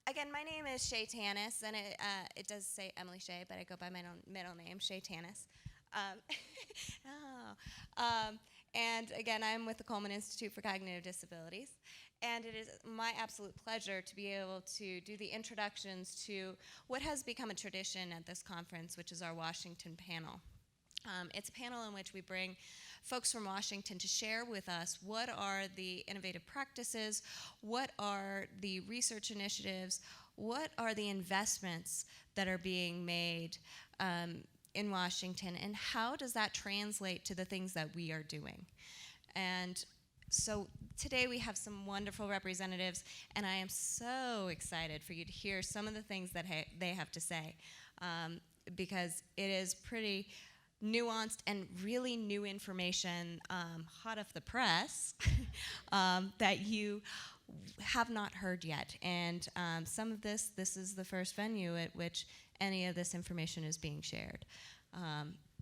Again, my name is Shay Tanis, and it does say Emily Shay, but I go by my own middle name, Shay Tanis. Um, and again, I'm with the Coleman Institute for Cognitive Disabilities, and it is my absolute pleasure to be able to do the introductions to what has become a tradition at this conference, which is our Washington panel. It's a panel in which we bring folks from Washington to share with us what are the innovative practices, what are the research initiatives, what are the investments that are being made in Washington, and how does that translate to the things that we are doing. And so today we have some wonderful representatives, and I am so excited for you to hear some of the things that they have to say, because it is pretty nuanced and really new information, hot off the press, that you have not heard yet. And some of this is the first venue at which any of this information is being shared.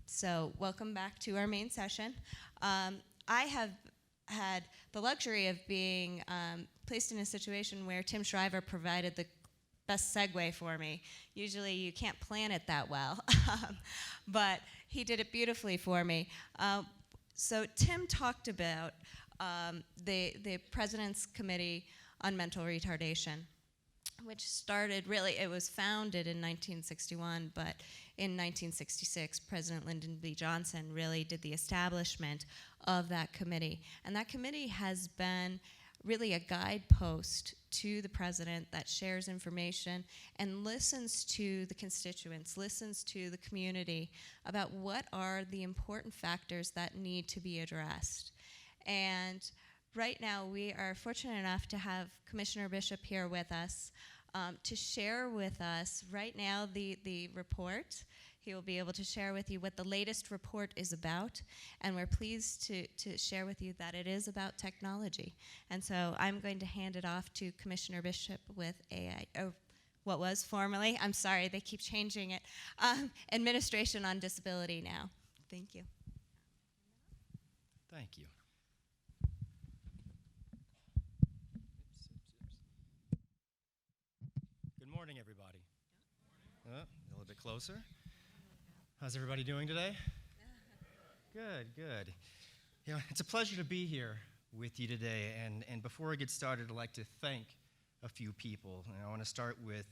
So welcome back to our main session. I have had the luxury of being placed in a situation where Tim Shriver provided the best segue for me. Usually you can't plan it that well, but he did it beautifully for me. So Tim talked about the President's Committee on Mental Retardation, which started, really, it was founded in 1961, but in 1966, President Lyndon B. Johnson really did the establishment of that committee. And that committee has been really a guidepost to the president that shares information and listens to the constituents, listens to the community about what are the important factors that need to be addressed. And right now we are fortunate enough to have Commissioner Bishop here with us to share with us right now the report. He will be able to share with you what the latest report is about, and we're pleased to share with you that it is about technology. And so I'm going to hand it off to Commissioner Bishop with what was formerly, I'm sorry, they keep changing it, Administration on Disability now. Thank you. Thank you. Good morning, everybody. A little bit closer. How's everybody doing today? Good, good. You know, it's a pleasure to be here with you today. And before I get started, I'd like to thank a few people. And I want to start with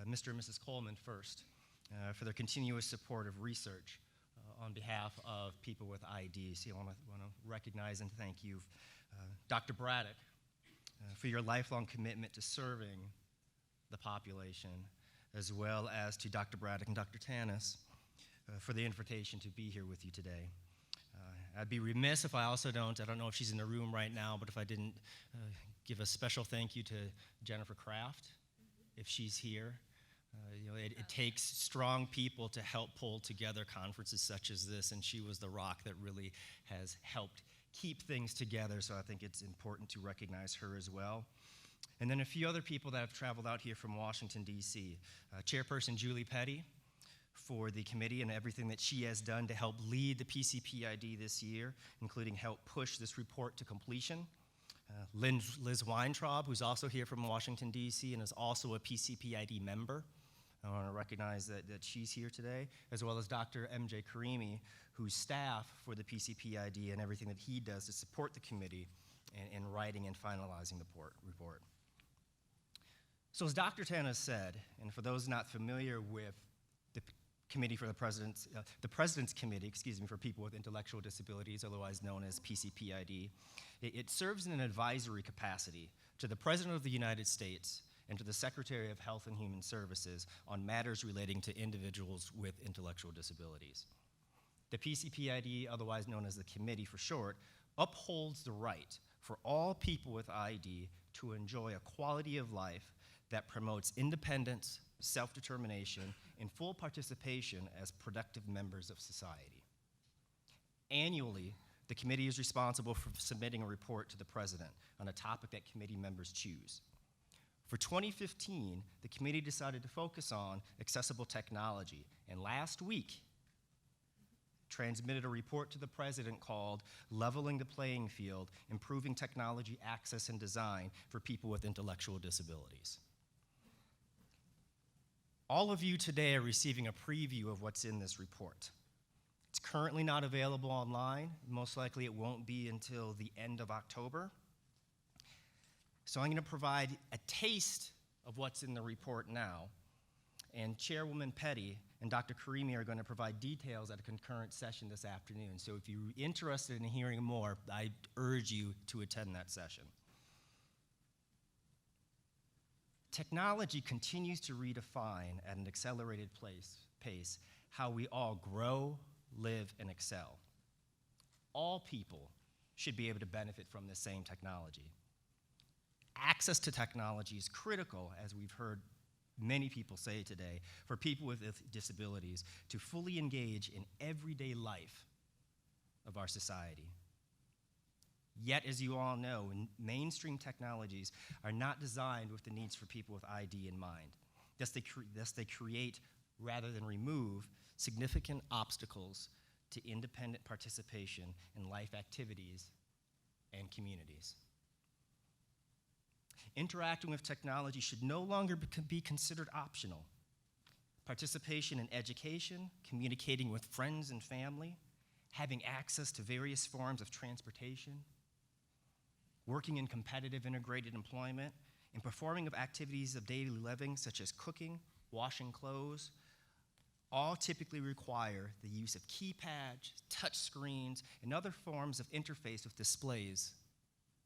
Mr. and Mrs. Coleman first for their continuous support of research on behalf of people with IDs. I want to recognize and thank you, Dr. Braddock, for your lifelong commitment to serving the population, as well as to Dr. Braddock and Dr. Tanis for the invitation to be here with you today. I'd be remiss if I also I don't know if she's in the room right now, but if I didn't give a special thank you to Jennifer Kraft, if she's here. It takes strong people to help pull together conferences such as this, and she was the rock that really has helped keep things together, so I think it's important to recognize her as well. And then a few other people that have traveled out here from Washington, D.C. Chairperson Julie Petty for the committee and everything that she has done to help lead the PCPID this year, including help push this report to completion. Liz Weintraub, who's also here from Washington, D.C., and is also a PCPID member. I want to recognize that she's here today, as well as Dr. M.J. Karimi, who's staff for the PCPID and everything that he does to support the committee in writing and finalizing the report. So as Dr. Tanis said, and for those not familiar with the Committee for the President's Committee, for people with intellectual disabilities, otherwise known as PCPID, it serves in an advisory capacity to the President of the United States and to the Secretary of Health and Human Services on matters relating to individuals with intellectual disabilities. The PCPID, otherwise known as the Committee for short, upholds the right for all people with ID to enjoy a quality of life that promotes independence, self-determination, and full participation as productive members of society. Annually, the committee is responsible for submitting a report to the president on a topic that committee members choose. For 2015, the committee decided to focus on accessible technology, and last week transmitted a report to the president called Leveling the Playing Field, Improving Technology Access and Design for People with Intellectual Disabilities. All of you today are receiving a preview of what's in this report. It's currently not available online. Most likely it won't be until the end of October. So I'm going to provide a taste of what's in the report now. And Chairwoman Petty and Dr. Karimi are going to provide details at a concurrent session this afternoon. So if you're interested in hearing more, I urge you to attend that session. Technology continues to redefine at an accelerated pace how we all grow, live, and excel. All people should be able to benefit from the same technology. Access to technology is critical, as we've heard many people say today, for people with disabilities to fully engage in everyday life of our society. Yet, as you all know, mainstream technologies are not designed with the needs for people with ID in mind. Thus, they create, rather than remove, significant obstacles to independent participation in life activities and communities. Interacting with technology should no longer be considered optional. Participation in education, communicating with friends and family, having access to various forms of transportation, working in competitive integrated employment, and performing of activities of daily living such as cooking, washing clothes, all typically require the use of keypads, touch screens, and other forms of interface with displays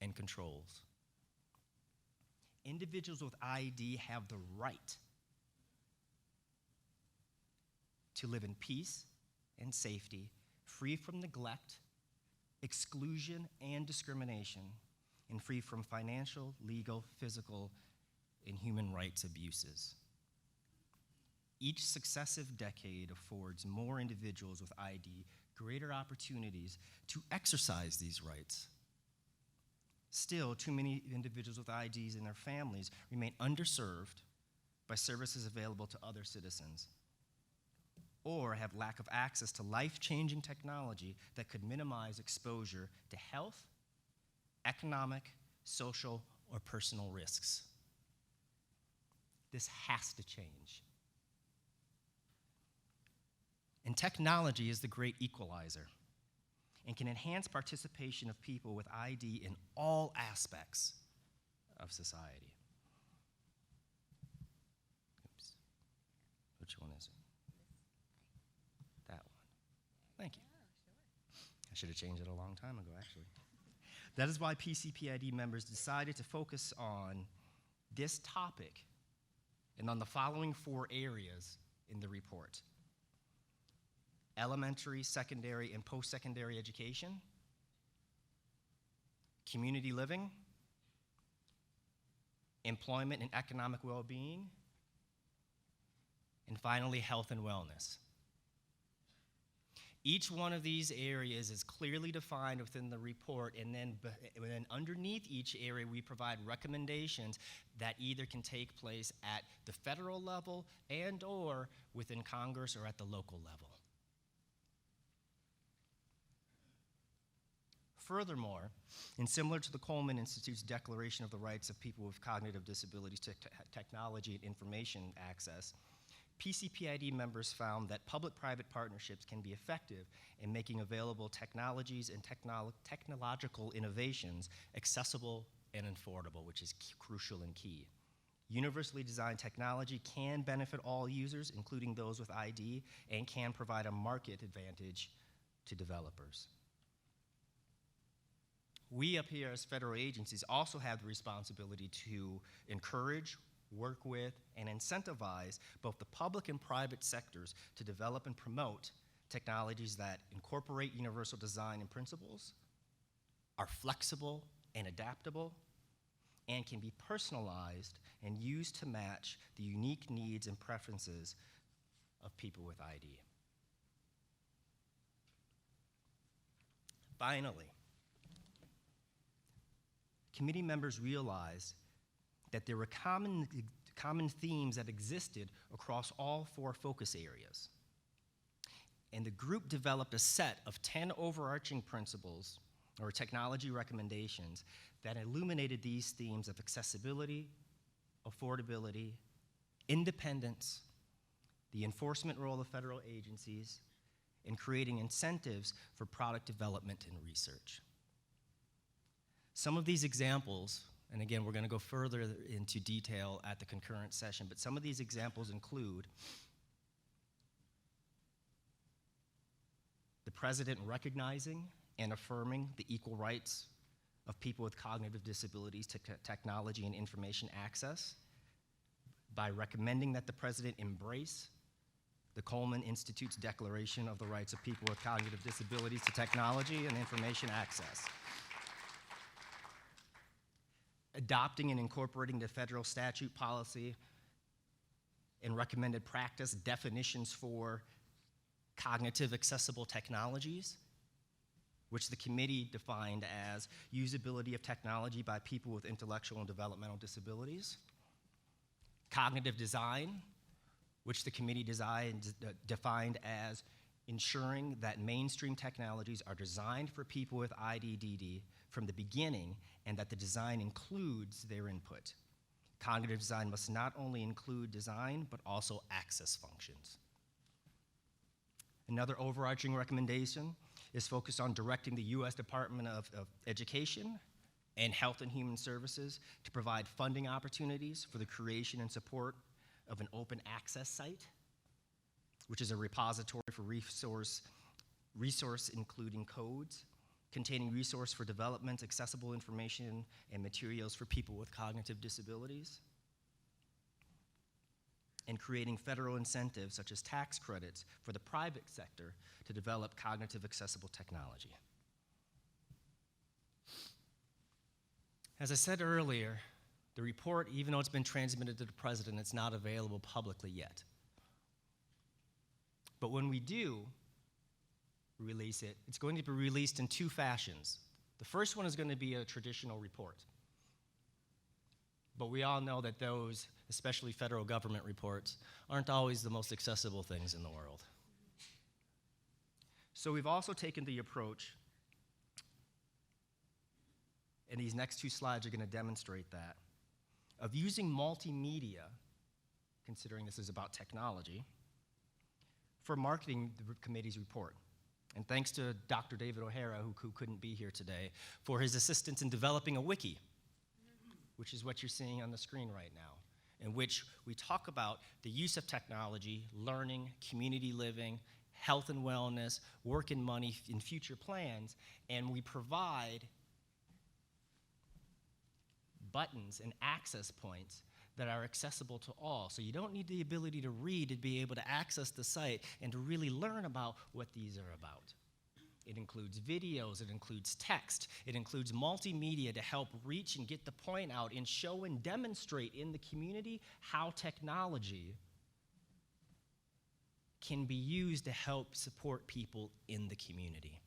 and controls. Individuals with ID have the right to live in peace and safety, free from neglect, exclusion, and discrimination, and free from financial, legal, physical, and human rights abuses. Each successive decade affords more individuals with ID greater opportunities to exercise these rights. Still, too many individuals with IDs and their families remain underserved by services available to other citizens, or have lack of access to life-changing technology that could minimize exposure to health, economic, social, or personal risks. This has to change. And technology is the great equalizer and can enhance participation of people with ID in all aspects of society. Oops. Which one is it? That one. Thank you. I should have changed it a long time ago, actually. That is why PCPID members decided to focus on this topic and on the following 4 areas in the report: elementary, secondary, and post-secondary education, community living, employment and economic well-being, and finally, health and wellness. Each one of these areas is clearly defined within the report, and then underneath each area, we provide recommendations that either can take place at the federal level and/or within Congress or at the local level. Furthermore, and similar to the Coleman Institute's Declaration of the Rights of People with Cognitive Disabilities to Technology and Information Access, PCPID members found that public-private partnerships can be effective in making available technologies and technological innovations accessible and affordable, which is crucial and key. Universally designed technology can benefit all users, including those with ID, and can provide a market advantage to developers. We up here as federal agencies also have the responsibility to encourage, work with, and incentivize both the public and private sectors to develop and promote technologies that incorporate universal design and principles, are flexible and adaptable, and can be personalized and used to match the unique needs and preferences of people with ID. Finally, committee members realized that there were common themes that existed across all 4 focus areas. And the group developed a set of 10 overarching principles or technology recommendations that illuminated these themes of accessibility, affordability, independence, the enforcement role of federal agencies, and creating incentives for product development and research. Some of these examples, and again, we're going to go further into detail at the concurrent session, but some of these examples include the president recognizing and affirming the equal rights of people with cognitive disabilities to technology and information access by recommending that the president embrace the Coleman Institute's Declaration of the Rights of People with Cognitive Disabilities to Technology and Information Access. Adopting and incorporating the federal statute policy and recommended practice definitions for cognitive accessible technologies, which the committee defined as usability of technology by people with intellectual and developmental disabilities. Cognitive design, which the committee defined as ensuring that mainstream technologies are designed for people with IDDD from the beginning and that the design includes their input. Cognitive design must not only include design, but also access functions. Another overarching recommendation is focused on directing the U.S. Department of Education and Health and Human Services to provide funding opportunities for the creation and support of an open access site, which is a repository for resource including codes, containing resource for development, accessible information, and materials for people with cognitive disabilities, and creating federal incentives such as tax credits for the private sector to develop cognitive accessible technology. As I said earlier, the report, even though it's been transmitted to the president, it's not available publicly yet. But when we do release it, it's going to be released in two fashions. The first one is going to be a traditional report. But we all know that those, especially federal government reports, aren't always the most accessible things in the world. So we've also taken the approach, and these next two slides are going to demonstrate that, of using multimedia, considering this is about technology, for marketing the committee's report. And thanks to Dr. David O'Hara, who couldn't be here today, for his assistance in developing a wiki, which is what you're seeing on the screen right now, in which we talk about the use of technology, learning, community living, health and wellness, work and money in future plans, and we provide buttons and access points that are accessible to all. So you don't need the ability to read to be able to access the site and to really learn about what these are about. It includes videos, it includes text, it includes multimedia to help reach and get the point out and show and demonstrate in the community how technology can be used to help support people in the community.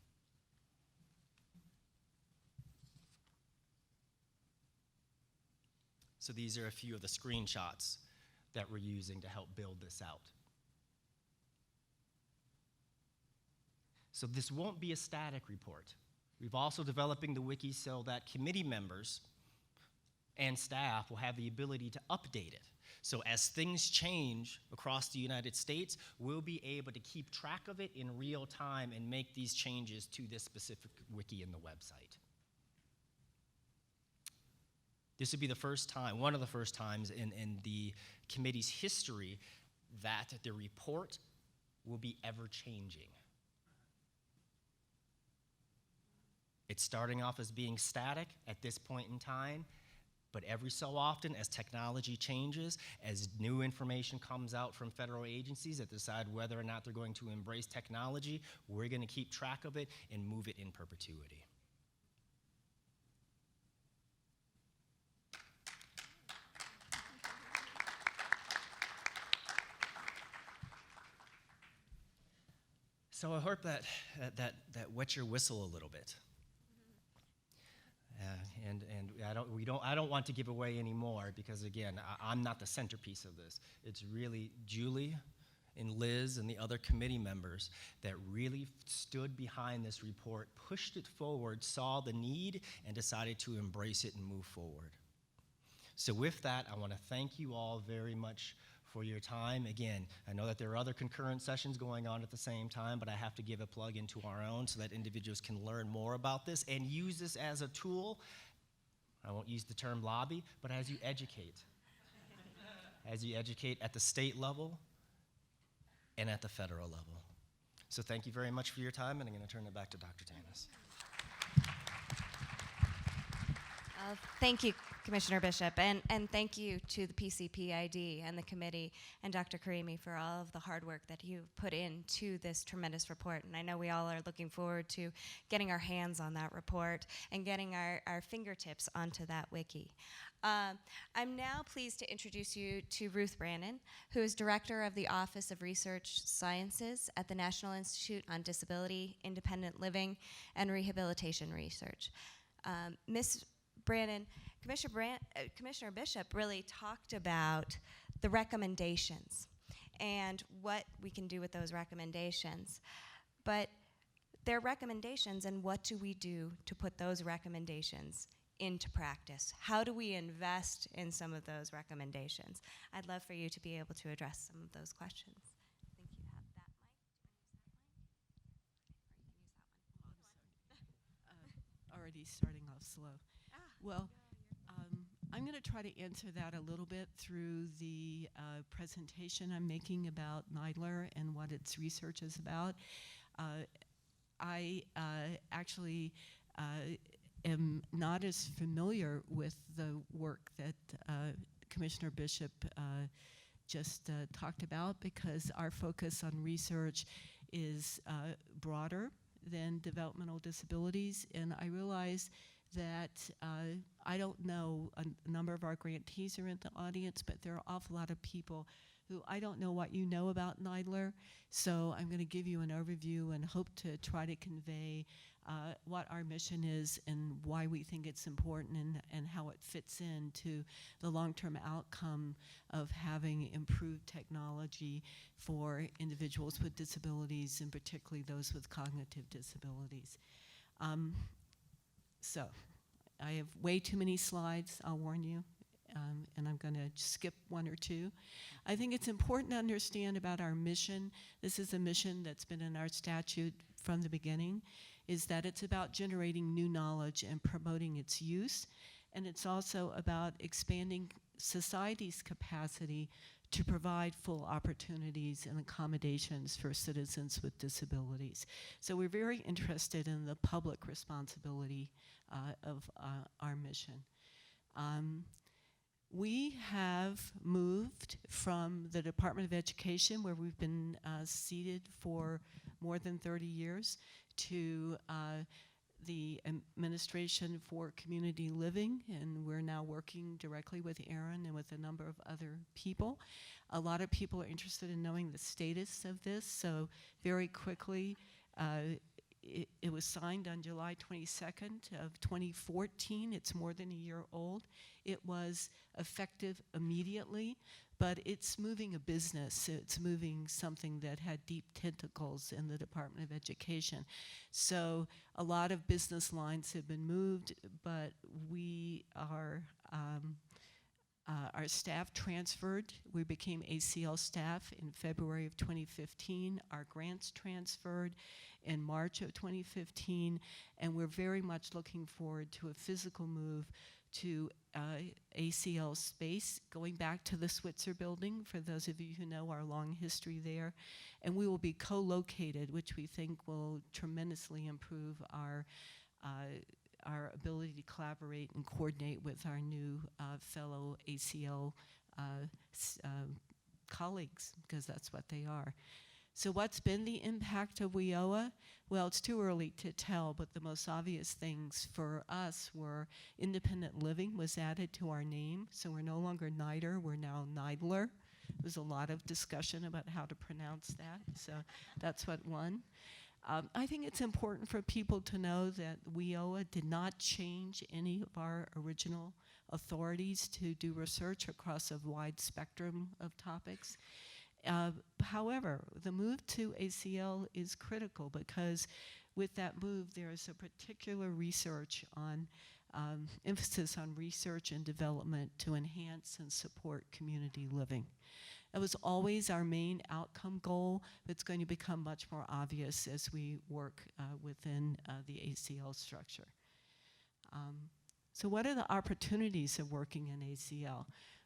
So these are a few of the screenshots that we're using to help build this out. So this won't be a static report. We've also developing the wiki so that committee members and staff will have the ability to update it. So as things change across the United States, we'll be able to keep track of it in real time and make these changes to this specific wiki in the website. This would be the first time, one of the first times in the committee's history that the report will be ever changing. It's starting off as being static at this point in time, but every so often as technology changes, as new information comes out from federal agencies that decide whether or not they're going to embrace technology, we're going to keep track of it and move it in perpetuity. So I hope that wets your whistle a little bit. And I don't want to give away any more because, again, I'm not the centerpiece of this. It's really Julie and Liz and the other committee members that really stood behind this report, pushed it forward, saw the need, and decided to embrace it and move forward. So with that, I want to thank you all very much for your time. Again, I know that there are other concurrent sessions going on at the same time, but I have to give a plug into our own so that individuals can learn more about this and use this as a tool. I won't use the term lobby, but as you educate. As you educate at the state level and at the federal level. So thank you very much for your time, and I'm going to turn it back to Dr. Tanis. Thank you, Commissioner Bishop, and thank you to the PCPID and the committee and Dr. Karimi for all of the hard work that you've put into this tremendous report. And I know we all are looking forward to getting our hands on that report and getting our fingertips onto that wiki. I'm now pleased to introduce you to Ruth Brannon, who is Director of the Office of Research Sciences at the National Institute on Disability, Independent Living, and Rehabilitation Research. Ms. Brannon, Commissioner Bishop really talked about the recommendations and what we can do with those recommendations. But they're recommendations, and what do we do to put those recommendations into practice? How do we invest in some of those recommendations? I'd love for you to be able to address some of those questions. I think you have that mic. Already starting off slow. Well, I'm going to try to answer that a little bit through the presentation I'm making about NIDLR and what its research is about. I actually am not as familiar with the work that Commissioner Bishop just talked about, because our focus on research is broader than developmental disabilities, and I realize that I don't know, a number of our grantees are in the audience, but there are an awful lot of people who I don't know what you know about NIDLR, so I'm going to give you an overview and hope to try to convey what our mission is and why we think it's important, and how it fits into the long-term outcome of having improved technology for individuals with disabilities, and particularly those with cognitive disabilities. So I have way too many slides, I'll warn you, and I'm going to skip one or two. I think it's important to understand about our mission. This is a mission that's been in our statute from the beginning, is that it's about generating new knowledge and promoting its use, and it's also about expanding society's capacity to provide full opportunities and accommodations for citizens with disabilities. So we're very interested in the public responsibility of our mission. We have moved from the Department of Education, where we've been seated for more than 30 years, to the Administration for Community Living, and we're now working directly with Aaron and with a number of other people. A lot of people are interested in knowing the status of this, so very quickly, it was signed on July 22nd of 2014. It's more than a year old. It was effective immediately, but it's moving a business. It's moving something that had deep tentacles in the Department of Education. So a lot of business lines have been moved, but we are, our staff transferred. We became ACL staff in February of 2015. Our grants transferred in March of 2015, and we're very much looking forward to a physical move to ACL space, going back to the Switzer building, for those of you who know our long history there. And we will be co-located, which we think will tremendously improve our ability to collaborate and coordinate with our new fellow ACL colleagues, because that's what they are. So what's been the impact of WIOA? Well, it's too early to tell, but the most obvious things for us were independent living was added to our name, so we're no longer NIDR, we're now NIDLR. There's a lot of discussion about how to pronounce that, so that's what won. I think it's important for people to know that WIOA did not change any of our original authorities to do research across a wide spectrum of topics. However, the move to ACL is critical, because with that move there is a particular research on emphasis on research and development to enhance and support community living. It was always our main outcome goal, but it's going to become much more obvious as we work within the ACL structure. So what are the opportunities of working in ACL?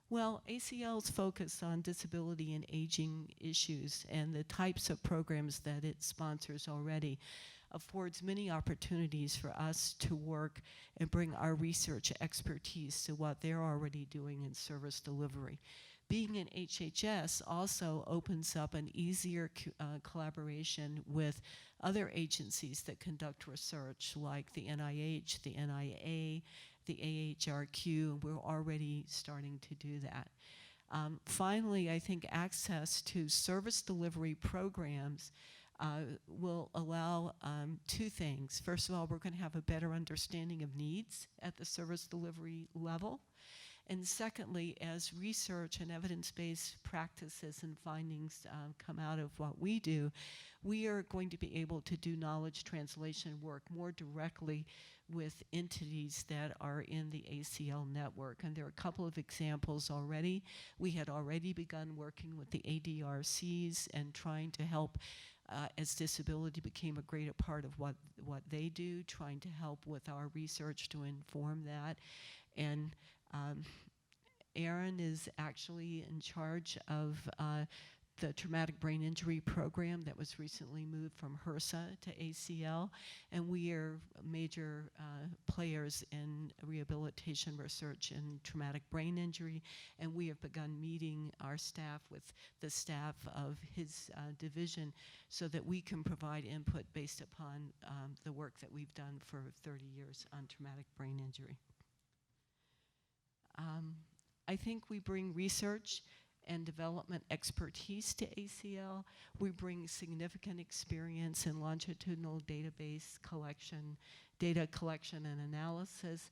Well, ACL's focus on disability and aging issues and the types of programs that it sponsors already affords many opportunities for us to work and bring our research expertise to what they're already doing in service delivery. Being in HHS also opens up an easier collaboration with other agencies that conduct research, like the NIH, the NIA, the AHRQ. We're already starting to do that. Finally, I think access to service delivery programs will allow two things. First of all, we're going to have a better understanding of needs at the service delivery level. And secondly, as research and evidence-based practices and findings come out of what we do, we are going to be able to do knowledge translation work more directly with entities that are in the ACL network. And there are a couple of examples already. We had already begun working with the ADRCs and trying to help as disability became a greater part of what they do, trying to help with our research to inform that. And Aaron is actually in charge of the traumatic brain injury program that was recently moved from HRSA to ACL, and we are major players in rehabilitation research in traumatic brain injury, and we have begun meeting our staff with the staff of his division so that we can provide input based upon the work that we've done for 30 years on traumatic brain injury. I think we bring research and development expertise to ACL. We bring significant experience in longitudinal database collection, data collection and analysis.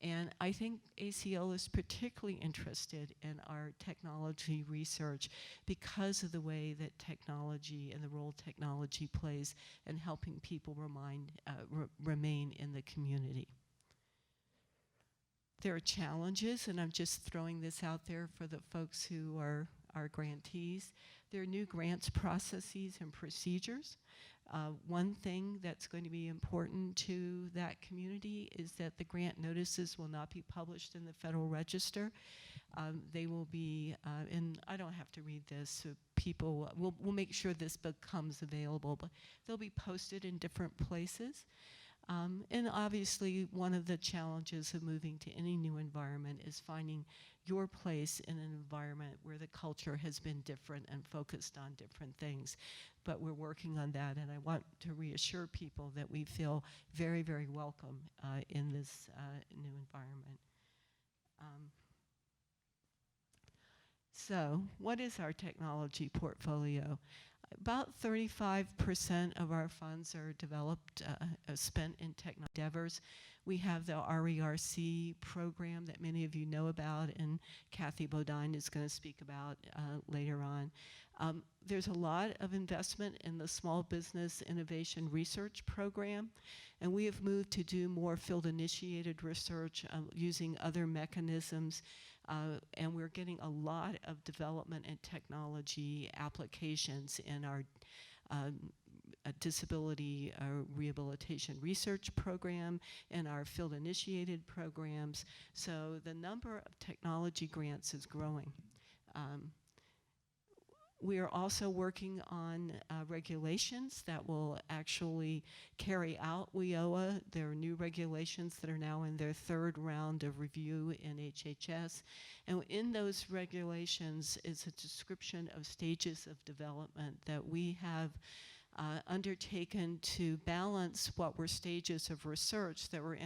And I think ACL is particularly interested in our technology research because of the way that technology and the role technology plays in helping people remain in the community. There are challenges, and I'm just throwing this out there for the folks who are our grantees. There are new grants processes and procedures. One thing that's going to be important to that community is that the grant notices will not be published in the Federal Register. They will be, and I don't have to read this, so people, we'll make sure this becomes available, but they'll be posted in different places. And obviously, one of the challenges of moving to any new environment is finding your place in an environment where the culture has been different and focused on different things. But we're working on that, and I want to reassure people that we feel very, very welcome in this new environment. So, what is our technology portfolio? About 35% of our funds are developed, spent in technology endeavors. We have the RERC program that many of you know about, and Kathy Bodine is going to speak about later on. There's a lot of investment in the Small Business Innovation Research Program, and we have moved to do more field-initiated research using other mechanisms. And we're getting a lot of development and technology applications in our disability rehabilitation research program and our field-initiated programs. So the number of technology grants is growing. We are also working on regulations that will actually carry out WIOA. There are new regulations that are now in their third round of review in HHS. And in those regulations is a description of stages of development that we have undertaken to balance what were stages of research that were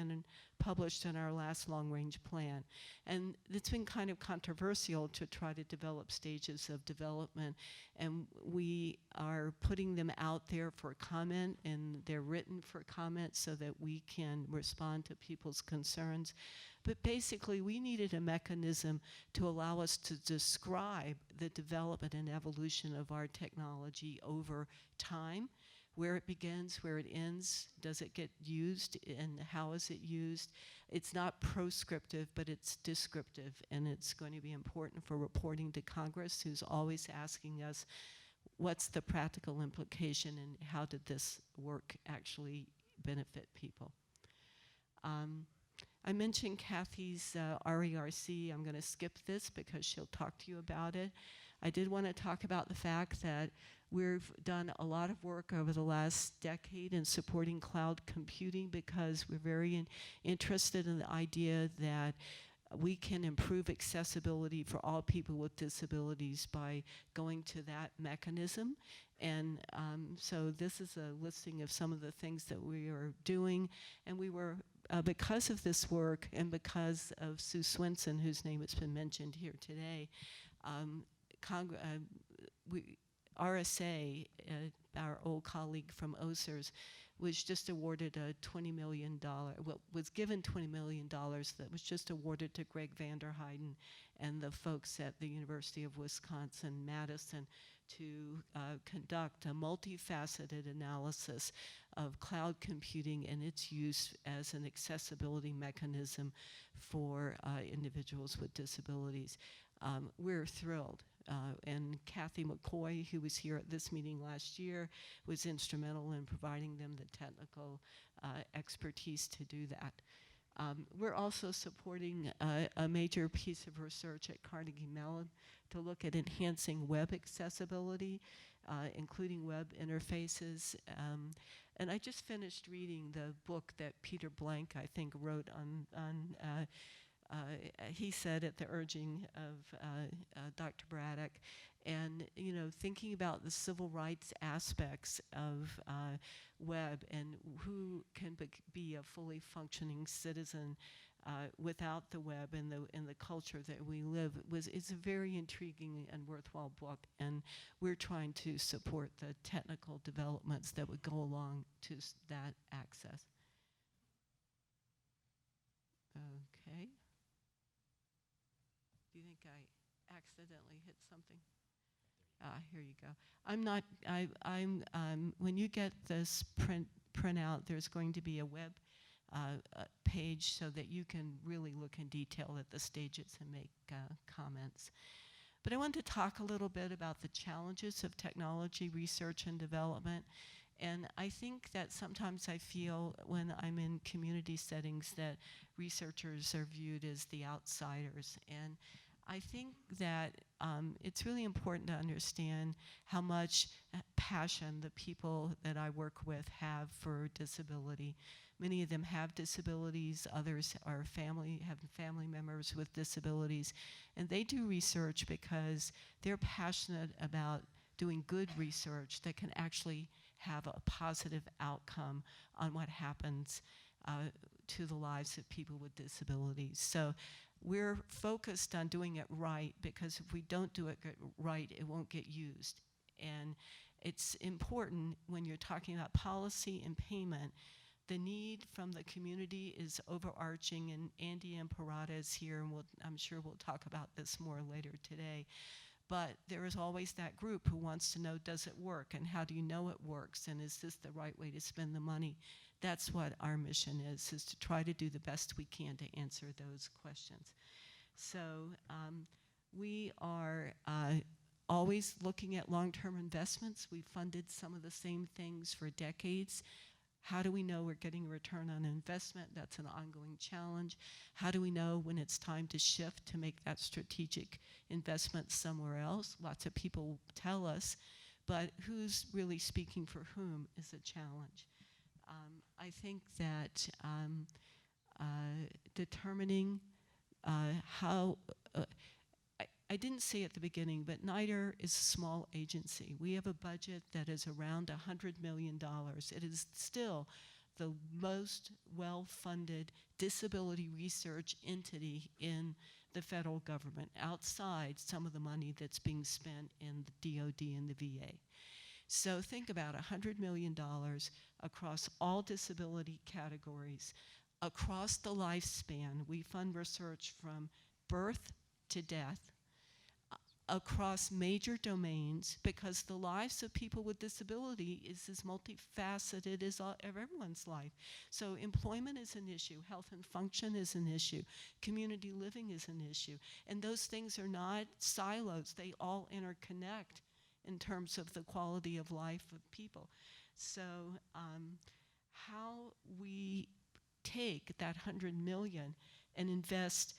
published in our last long-range plan. And it's been kind of controversial to try to develop stages of development, and we are putting them out there for comment, and they're written for comment so that we can respond to people's concerns. But basically, we needed a mechanism to allow us to describe the development and evolution of our technology over time, where it begins, where it ends, does it get used, and how is it used. It's not proscriptive, but it's descriptive, and it's going to be important for reporting to Congress, who's always asking us, what's the practical implication and how did this work actually benefit people? I mentioned Kathy's RERC. I'm going to skip this because she'll talk to you about it. I did want to talk about the fact that we've done a lot of work over the last decade in supporting cloud computing because we're very interested in the idea that we can improve accessibility for all people with disabilities by going to that mechanism. And so this is a listing of some of the things that we are doing. And we were, because of this work and because of Sue Swenson, whose name has been mentioned here today, RSA, our old colleague from OSERS, was just awarded a $20 million, was given $20 million that was just awarded to Greg Vanderheiden and the folks at the University of Wisconsin-Madison to conduct a multifaceted analysis of cloud computing and its use as an accessibility mechanism for individuals with disabilities. We're thrilled. And Kathy McCoy, who was here at this meeting last year, was instrumental in providing them the technical expertise to do that. We're also supporting a major piece of research at Carnegie Mellon to look at enhancing web accessibility, including web interfaces. And I just finished reading the book that Peter Blank, I think, wrote on he said at the urging of Dr. Braddock, and thinking about the civil rights aspects of web and who can be a fully functioning citizen without the web and the culture that we live it's a very intriguing and worthwhile book, and we're trying to support the technical developments that would go along to that access. Okay. Do you think I accidentally hit something? Here you go. When you get this printout, there's going to be a web page so that you can really look in detail at the stages and make comments. But I want to talk a little bit about the challenges of technology research and development. And I think that sometimes I feel when I'm in community settings that researchers are viewed as the outsiders. And I think that it's really important to understand how much passion the people that I work with have for disability. Many of them have disabilities, others are have family members with disabilities, and they do research because they're passionate about doing good research that can actually have a positive outcome on what happens to the lives of people with disabilities. So we're focused on doing it right, because if we don't do it right, it won't get used. And it's important when you're talking about policy and payment. The need from the community is overarching, and Andy Imparato is here, and I'm sure we'll talk about this more later today. But there is always that group who wants to know, does it work, and how do you know it works, and is this the right way to spend the money? That's what our mission is to try to do the best we can to answer those questions. So we are always looking at long-term investments. We've funded some of the same things for decades. How do we know we're getting a return on investment? That's an ongoing challenge. How do we know when it's time to shift to make that strategic investment somewhere else? Lots of people tell us, but who's really speaking for whom is a challenge. I think that determining how, I didn't say at the beginning, but NIDR is a small agency. We have a budget that is around $100 million. It is still the most well-funded disability research entity in the federal government, outside some of the money that's being spent in the DOD and the VA. So think about $100 million across all disability categories, across the lifespan. We fund research from birth to death, across major domains, because the lives of people with disability is as multifaceted as everyone's life. So employment is an issue, health and function is an issue, community living is an issue, and those things are not silos. They all interconnect in terms of the quality of life of people. So how we take that 100 million and invest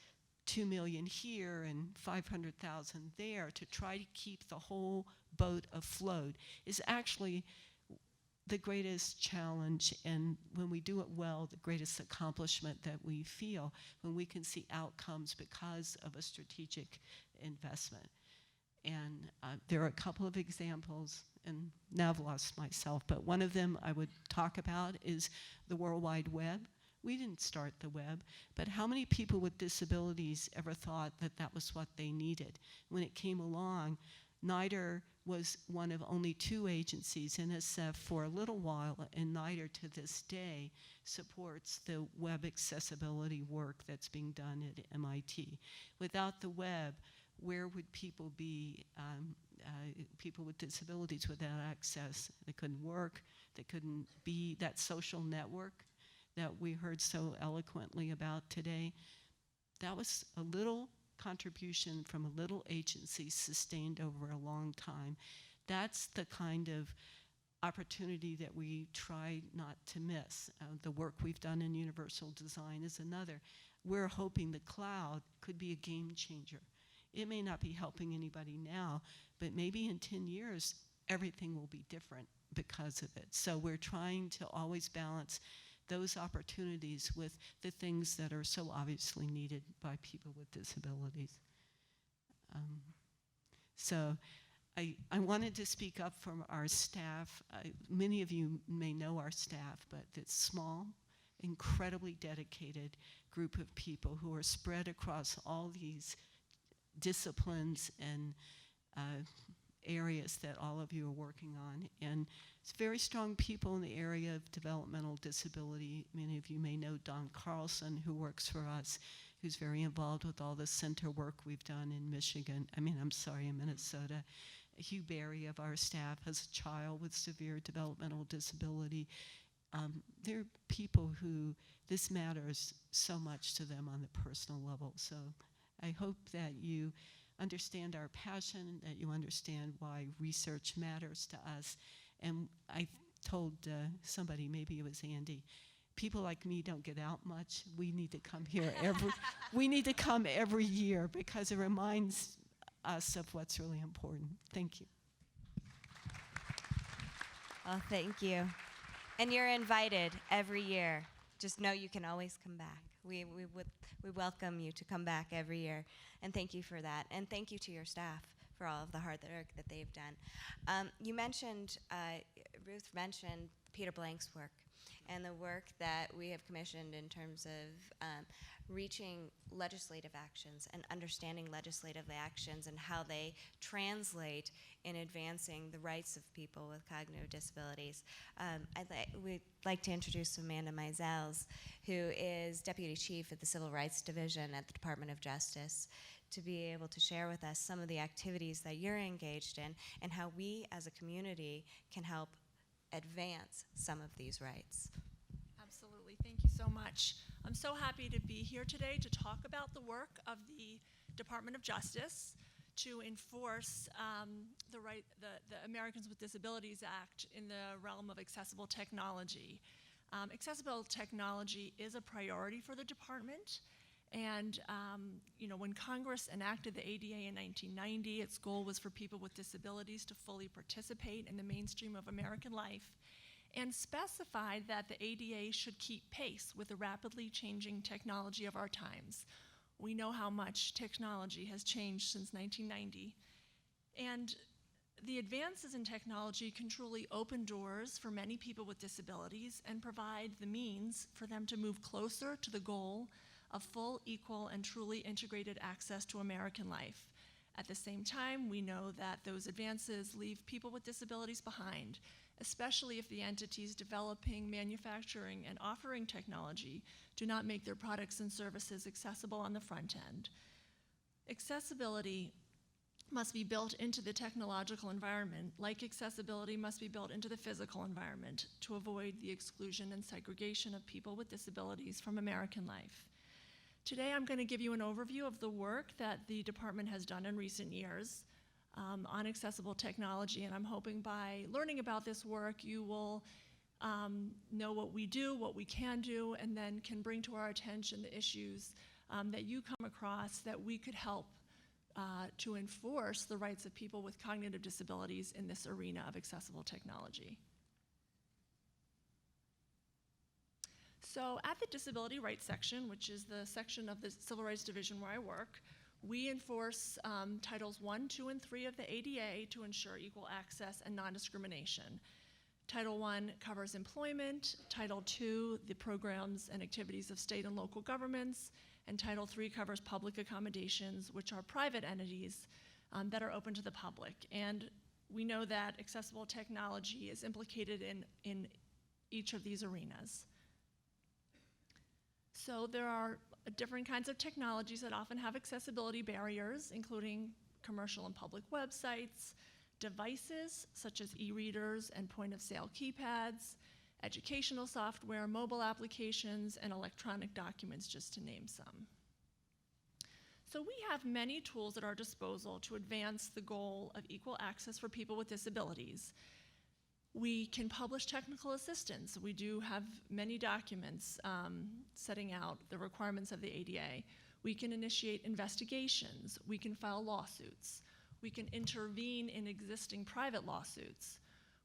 2 million here and 500,000 there to try to keep the whole boat afloat is actually the greatest challenge, and when we do it well, the greatest accomplishment that we feel, when we can see outcomes because of a strategic investment. And there are a couple of examples, and now I've lost myself, but one of them I would talk about is the World Wide Web. We didn't start the web, but how many people with disabilities ever thought that that was what they needed? When it came along, NIDR was one of only 2 agencies, NSF for a little while, and NIDR to this day supports the web accessibility work that's being done at MIT. Without the web, where would people be, people with disabilities without access? They couldn't work, they couldn't be that social network that we heard so eloquently about today. That was a little contribution from a little agency sustained over a long time. That's the kind of opportunity that we try not to miss. The work we've done in universal design is another. We're hoping the cloud could be a game changer. It may not be helping anybody now, but maybe in 10 years, everything will be different because of it. So we're trying to always balance those opportunities with the things that are so obviously needed by people with disabilities. So I wanted to speak up from our staff. Many of you may know our staff, but it's small, incredibly dedicated group of people who are spread across all these disciplines and areas that all of you are working on. And it's very strong people in the area of developmental disability. Many of you may know Don Carlson, who works for us, who's very involved with all the center work we've done in in Minnesota. Hugh Berry of our staff has a child with severe developmental disability. They're people who this matters so much to them on the personal level. So I hope that you understand our passion, that you understand why research matters to us. And I told somebody, maybe it was Andy, people like me don't get out much. We need to come here every year because it reminds us of what's really important. Thank you. Well, thank you. And you're invited every year. Just know you can always come back. We welcome you to come back every year, and thank you for that. And thank you to your staff for all of the hard work that they've done. You mentioned, Ruth mentioned Peter Blank's work and the work that we have commissioned in terms of reaching legislative actions and understanding legislative actions and how they translate in advancing the rights of people with cognitive disabilities. We'd like to introduce Amanda Meisels, who is Deputy Chief at the Civil Rights Division at the Department of Justice, to be able to share with us some of the activities that you're engaged in and how we as a community can help advance some of these rights. Absolutely, thank you so much. I'm so happy to be here today to talk about the work of the Department of Justice to enforce the Americans with Disabilities Act in the realm of accessible technology. Accessible technology is a priority for the department, and when Congress enacted the ADA in 1990, its goal was for people with disabilities to fully participate in the mainstream of American life, and specified that the ADA should keep pace with the rapidly changing technology of our times. We know how much technology has changed since 1990. And the advances in technology can truly open doors for many people with disabilities and provide the means for them to move closer to the goal of full, equal, and truly integrated access to American life. At the same time, we know that those advances leave people with disabilities behind, especially if the entities developing, manufacturing, and offering technology do not make their products and services accessible on the front end. Accessibility must be built into the technological environment, like accessibility must be built into the physical environment to avoid the exclusion and segregation of people with disabilities from American life. Today, I'm going to give you an overview of the work that the department has done in recent years on accessible technology, and I'm hoping by learning about this work, you will know what we do, what we can do, and then can bring to our attention the issues that you come across that we could help to enforce the rights of people with cognitive disabilities in this arena of accessible technology. So at the Disability Rights section, which is the section of the Civil Rights Division where I work, we enforce Titles 1, 2, and 3 of the ADA to ensure equal access and non-discrimination. Title I covers employment, Title II, the programs and activities of state and local governments, and Title III covers public accommodations, which are private entities that are open to the public. And we know that accessible technology is implicated in each of these arenas. So there are different kinds of technologies that often have accessibility barriers, including commercial and public websites, devices such as e-readers and point-of-sale keypads, educational software, mobile applications, and electronic documents, just to name some. So we have many tools at our disposal to advance the goal of equal access for people with disabilities. We can publish technical assistance. We do have many documents setting out the requirements of the ADA. We can initiate investigations. We can file lawsuits. We can intervene in existing private lawsuits.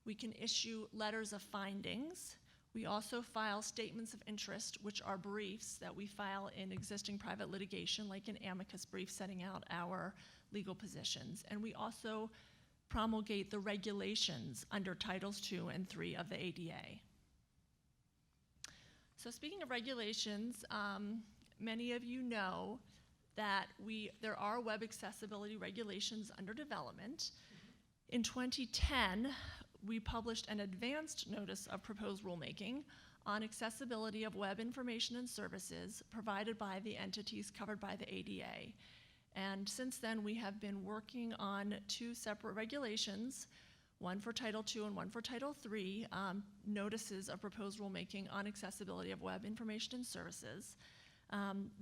We can issue letters of findings. We also file statements of interest, which are briefs that we file in existing private litigation, like an amicus brief setting out our legal positions. And we also promulgate the regulations under Titles 2 and 3 of the ADA. So speaking of regulations, many of you know that there are web accessibility regulations under development. In 2010, we published an advanced notice of proposed rulemaking on accessibility of web information and services provided by the entities covered by the ADA. And since then, we have been working on 2 separate regulations, one for Title II and one for Title III, notices of proposed rulemaking on accessibility of web information and services.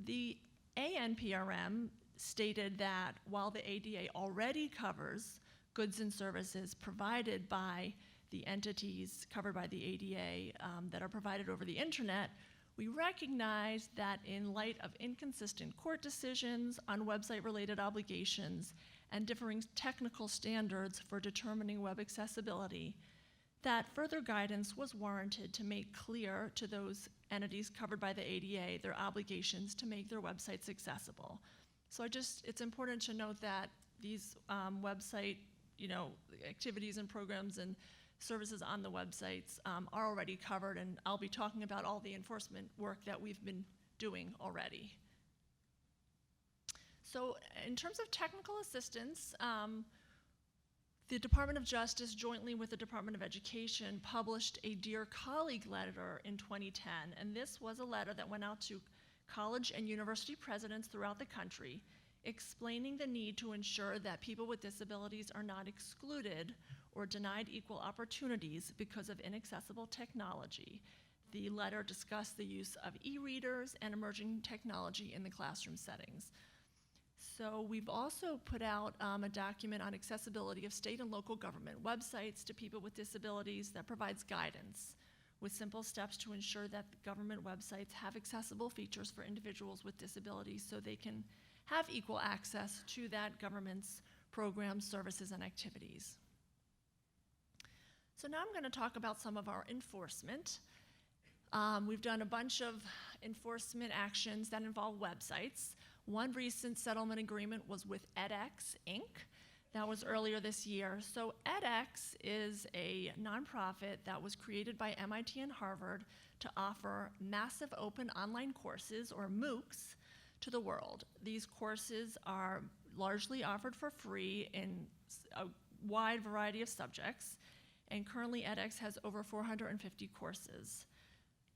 The ANPRM stated that while the ADA already covers goods and services provided by the entities covered by the ADA that are provided over the internet, we recognize that in light of inconsistent court decisions on website-related obligations and differing technical standards for determining web accessibility, that further guidance was warranted to make clear to those entities covered by the ADA their obligations to make their websites accessible. So it's important to note that these website, activities and programs and services on the websites are already covered, and I'll be talking about all the enforcement work that we've been doing already. So in terms of technical assistance, the Department of Justice, jointly with the Department of Education, published a Dear Colleague letter in 2010, and this was a letter that went out to college and university presidents throughout the country, explaining the need to ensure that people with disabilities are not excluded or denied equal opportunities because of inaccessible technology. The letter discussed the use of e-readers and emerging technology in the classroom settings. So we've also put out a document on accessibility of state and local government websites to people with disabilities that provides guidance with simple steps to ensure that government websites have accessible features for individuals with disabilities so they can have equal access to that government's programs, services, and activities. So now I'm going to talk about some of our enforcement. We've done a bunch of enforcement actions that involve websites. One recent settlement agreement was with edX, Inc. That was earlier this year. So edX is a nonprofit that was created by MIT and Harvard to offer massive open online courses, or MOOCs, to the world. These courses are largely offered for free in a wide variety of subjects, and currently edX has over 450 courses.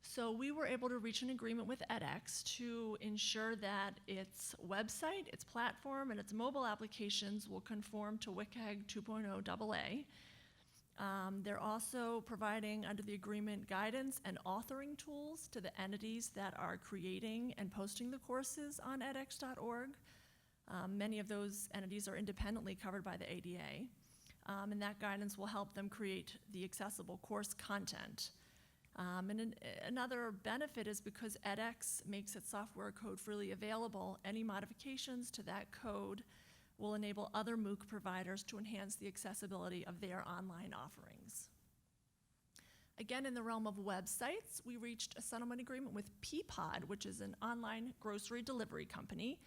So we were able to reach an agreement with edX to ensure that its website, its platform, and its mobile applications will conform to WCAG 2.0 AA. They're also providing, under the agreement, guidance and authoring tools to the entities that are creating and posting the courses on edX.org. Many of those entities are independently covered by the ADA, and that guidance will help them create the accessible course content. Another benefit is because edX makes its software code freely available, any modifications to that code will enable other MOOC providers to enhance the accessibility of their online offerings. Again, in the realm of websites, we reached a settlement agreement with Peapod, which is an online grocery delivery company,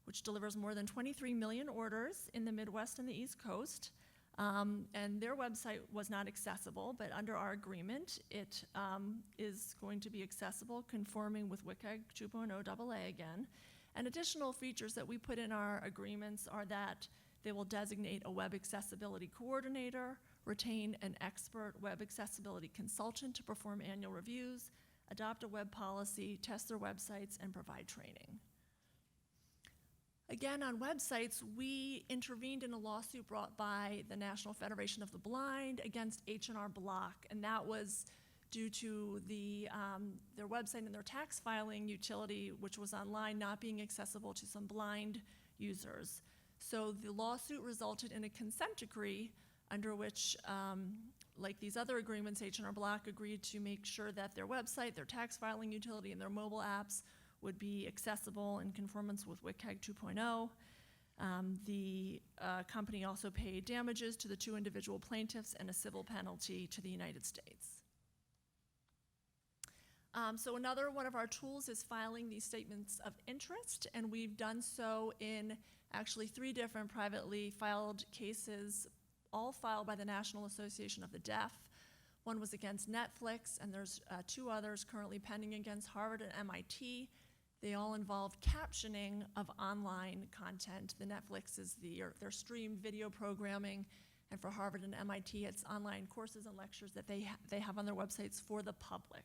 which delivers more than 23 million orders in the Midwest and the East Coast. And their website was not accessible, but under our agreement, it is going to be accessible, conforming with WCAG 2.0 AA again. And additional features that we put in our agreements are that they will designate a web accessibility coordinator, retain an expert web accessibility consultant to perform annual reviews, adopt a web policy, test their websites, and provide training. Again, on websites, we intervened in a lawsuit brought by the National Federation of the Blind against H&R Block, and that was due to their website and their tax filing utility, which was online, not being accessible to some blind users. So the lawsuit resulted in a consent decree under which, like these other agreements, H&R Block agreed to make sure that their website, their tax filing utility, and their mobile apps would be accessible in conformance with WCAG 2.0. The company also paid damages to the 2 individual plaintiffs and a civil penalty to the United States. So another one of our tools is filing these statements of interest, and we've done so in actually 3 different privately filed cases, all filed by the National Association of the Deaf. One was against Netflix, and there's 2 others currently pending against Harvard and MIT. They all involve captioning of online content. The Netflix is their streamed video programming, and for Harvard and MIT, it's online courses and lectures that they have on their websites for the public.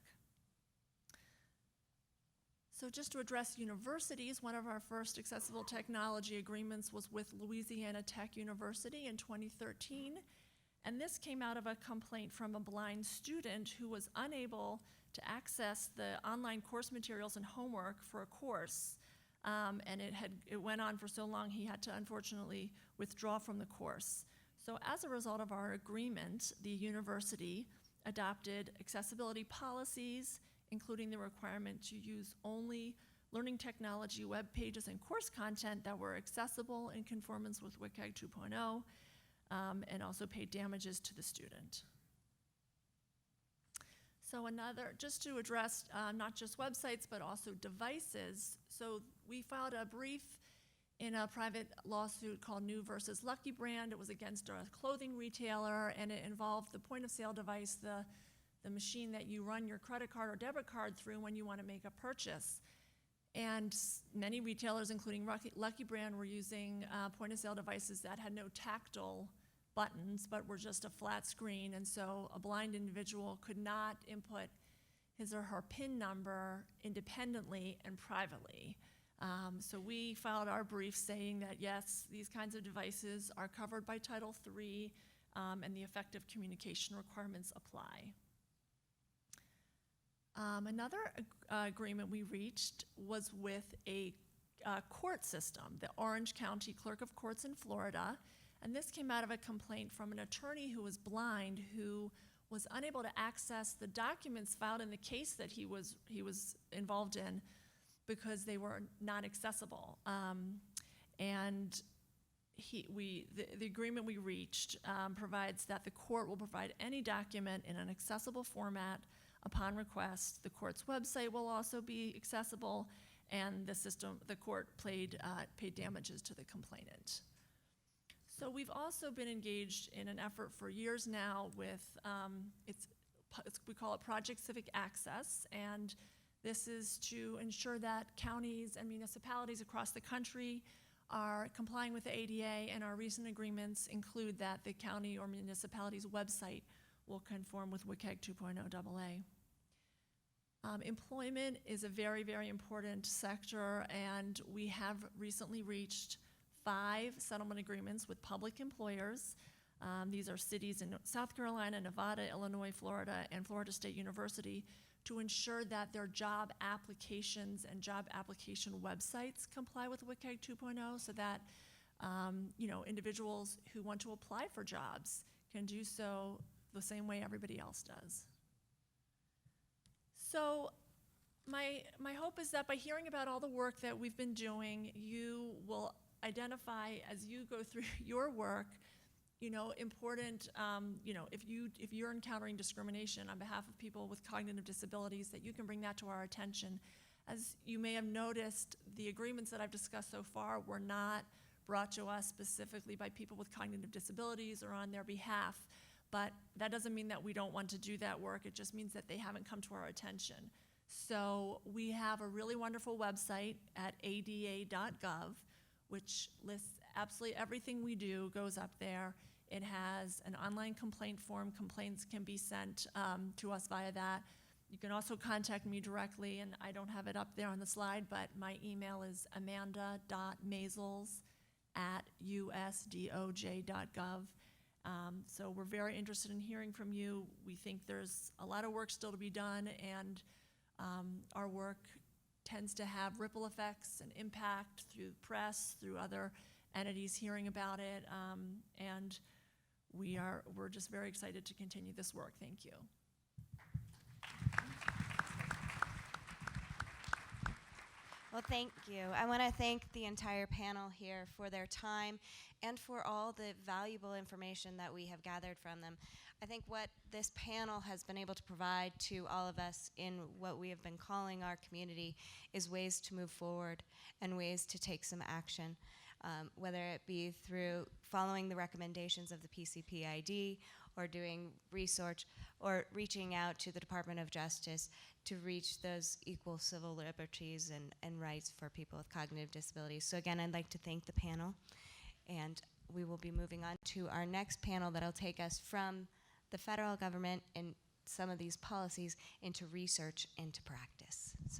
So just to address universities, one of our first accessible technology agreements was with Louisiana Tech University in 2013, and this came out of a complaint from a blind student who was unable to access the online course materials and homework for a course, and it went on for so long he had to unfortunately withdraw from the course. So as a result of our agreement, the university adopted accessibility policies, including the requirement to use only learning technology web pages and course content that were accessible in conformance with WCAG 2.0, and also paid damages to the student. So just to address not just websites, but also devices. So we filed a brief in a private lawsuit called New versus Lucky Brand. It was against a clothing retailer, and it involved the point-of-sale device, the machine that you run your credit card or debit card through when you want to make a purchase. And many retailers, including Lucky Brand, were using point-of-sale devices that had no tactile buttons, but were just a flat screen, and so a blind individual could not input his or her PIN number independently and privately. So we filed our brief saying that yes, these kinds of devices are covered by Title III, and the effective communication requirements apply. Another agreement we reached was with a court system, the Orange County Clerk of Courts in Florida, and this came out of a complaint from an attorney who was blind, who was unable to access the documents filed in the case that he was involved in because they were not accessible. And the agreement we reached provides that the court will provide any document in an accessible format upon request. The court's website will also be accessible, and the court paid damages to the complainant. So we've also been engaged in an effort for years now with, we call it Project Civic Access, and this is to ensure that counties and municipalities across the country are complying with the ADA, and our recent agreements include that the county or municipality's website will conform with WCAG 2.0 AA. Employment is a very, very important sector, and we have recently reached 5 settlement agreements with public employers. These are cities in South Carolina, Nevada, Illinois, Florida, and Florida State University, to ensure that their job applications and job application websites comply with WCAG 2.0, so that individuals who want to apply for jobs can do so the same way everybody else does. So my hope is that by hearing about all the work that we've been doing, you will identify, as you go through your work, important, if you're encountering discrimination on behalf of people with cognitive disabilities, that you can bring that to our attention. As you may have noticed, the agreements that I've discussed so far were not brought to us specifically by people with cognitive disabilities or on their behalf, but that doesn't mean that we don't want to do that work. It just means that they haven't come to our attention. So we have a really wonderful website at ada.gov, which lists absolutely everything we do, goes up there. It has an online complaint form. Complaints can be sent to us via that. You can also contact me directly, and I don't have it up there on the slide, but my email is amanda.mazels@usdoj.gov. So we're very interested in hearing from you. We think there's a lot of work still to be done, and our work tends to have ripple effects and impact through press, through other entities hearing about it, and we're just very excited to continue this work. Thank you. Well, thank you. I want to thank the entire panel here for their time and for all the valuable information that we have gathered from them. I think what this panel has been able to provide to all of us in what we have been calling our community is ways to move forward and ways to take some action, whether it be through following the recommendations of the PCPID or doing research or reaching out to the Department of Justice to reach those equal civil liberties and rights for people with cognitive disabilities. So again, I'd like to thank the panel, and we will be moving on to our next panel that'll take us from the federal government and some of these policies into research into practice. So